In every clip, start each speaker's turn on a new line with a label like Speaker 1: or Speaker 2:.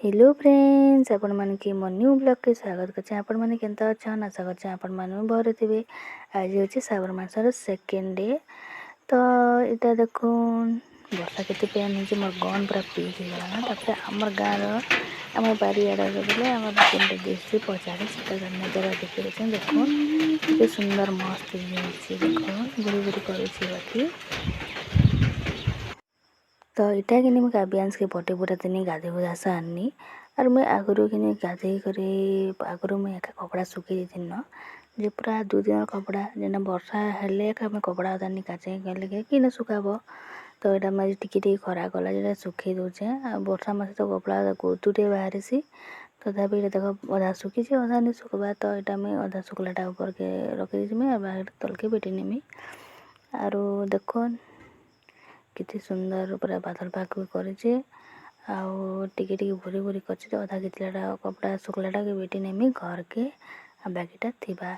Speaker 1: Hello friends, आपण मन के मो न्यू ब्लॉग के स्वागत करछे। आपण मन केनता अछन आशा करछे आपण मन भरे थिबे। आज होचे श्रावण मासर सेकेंड डे। तो इटा देखुन वर्षा केते पेन होचे मोर गन पूरा पीज गला ना। तापर हमर गार हमर बारी आडा बोले हमर तीनटा देसी पचाड़े सेटा नजारा देखि छन। देखुन केते सुंदर मस्त होचे। देखुन बुरी बुरी करूची बाकी तो इटा कि मैं काव्यांश के पटे पूरा दिन गाधे बुधासा आनी और मैं आगुरी कि गाधे करे आगुरी मैं एक कपड़ा सुखी दिन जे पूरा 2 दिन कपड़ा जेना वर्षा हेले मैं कपड़ा दानी काचे गले कि सुखाब। तो यहाँ मैं टिके खरा गला जो सुखी दूचे वर्षा मास तो कपड़ा गोतुटे बाहर सी तथापि ये देख अधा सुखी अधा नहीं सुखबा। तो यहाँ मैं अधा सुखलाटा ऊपर के रखी देमी बाहर तलके बेटी नेमी आरो देखो कितनी सुंदर पूरा बादल पाक करे आउ टिके टिके भूरी भूरी कर अधा कितलाटा कपड़ा सुखलाटा के बेटी नेमी घर के बाकीटा थिबा।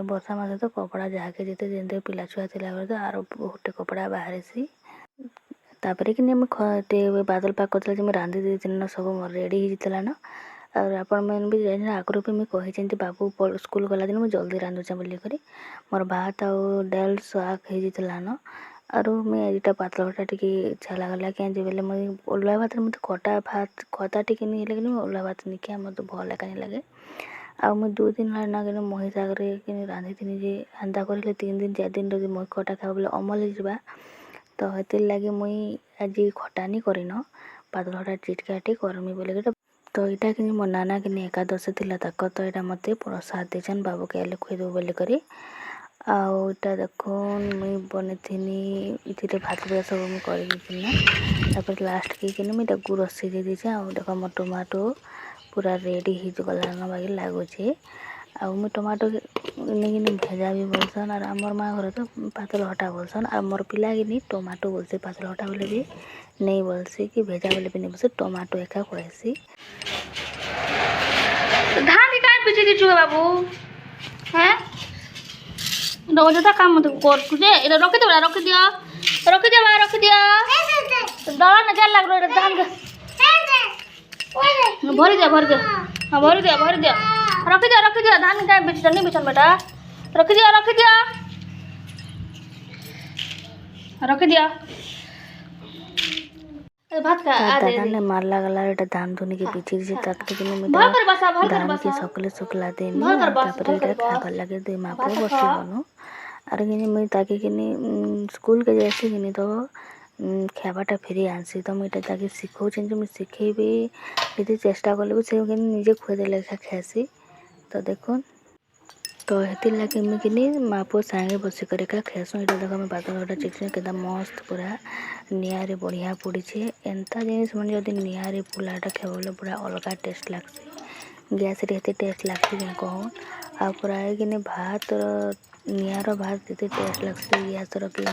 Speaker 1: वर्षा मास तो कपड़ा जहाँके जिते जेनते पिला छुआ थिला तो आरो गोटे कपड़ा बाहर सी तापर कि बादल पाक कर रांधि देती सब रेडी होता न। और आपण मैंने भी जान आगुरी भी मुझे कही बाबू स्कूल गला दिन मुझे जल्दी रांधुचे बोलिक मोर भात आउ डाल स्वाग होता न। और मैं एटा पातला भाटा टी इच्छा लगला क्या बोले मुझे ओल्ला भात मत खटा भात खता टी नहीं लगे ओल्ला भात नहीं क्या मत भल एका लगे। आ मुझे 2 दिन ना कि मही सागर कि रांधि थी जे अंदा कर 3 दिन 4 दिन रही मही खटा खाओ बोले अमल हो। तो हेतिर लगे मुई आज खटानी करन पातला भाटा चिटकाटी करमी बोले। तो यहाँ कि मो नाना कि एकादशी थी तक तो यहाँ मत प्रसाद देचन बाबू के आले खुद बोलिक आउटा देखुन मुई बनी इथे भात पूरा सब मुझे कर लास्ट की मुझे गुड़ सीझे दीचे आ देख मोर टमाटो पूरा रेडी हो गलान बाकी लगुचे। आ मुझे टमाटो नहीं भेजा भी बोलसन और आमर माँ घर तो पातल हटा बोलसन और मोर पिला कि टमाटो बोलसे पातल हटा बोले भी नहीं बोलसी कि भेजा बोले भी नहीं बोलसे टमाटो एका कहसी।
Speaker 2: धान के काहे पीछे दिछु बाबू हैं रोजता काम मत कर तुझे इधर रख दे बड़ा रख दियो डरा न क्या लग रहा धान के भरी दे हां भरी दे रख दियो धान के काहे पीछे नहीं बिछन बेटा रख दियो भात का आ दे
Speaker 1: दादा ने मारला गला एटा धान धुनी के पीछे से तक के
Speaker 2: भर कर
Speaker 1: धान के सकले सुखला देनी तापर एटा खाकर लगे दे मापो बसी बनो और कि मैं ताकि कि स्कूल के जैसे कि तो खावाटा फेरी आनसी। तो मुझे ताकि शिखौ मुझे शिखेबी यदि चेष्टा कले से निजे खुद लेखा खासी। तो देखो तो हेतिर लगे मुझे कि मापो सांगे बसी कर खेसुँ यहाँ देख मैं पातल भाटा चिकन के मस्त पूरा निआरे बढ़िया पड़ी एंता जिनिस मन जब निआरे पुलाटा खेबले पूरा अलग टेस्ट लगसी गैस हेते टेस्ट लगसी कहूँ आ पूरा कि भात निआर भात जिते टेस्ट लगसी गैस रखी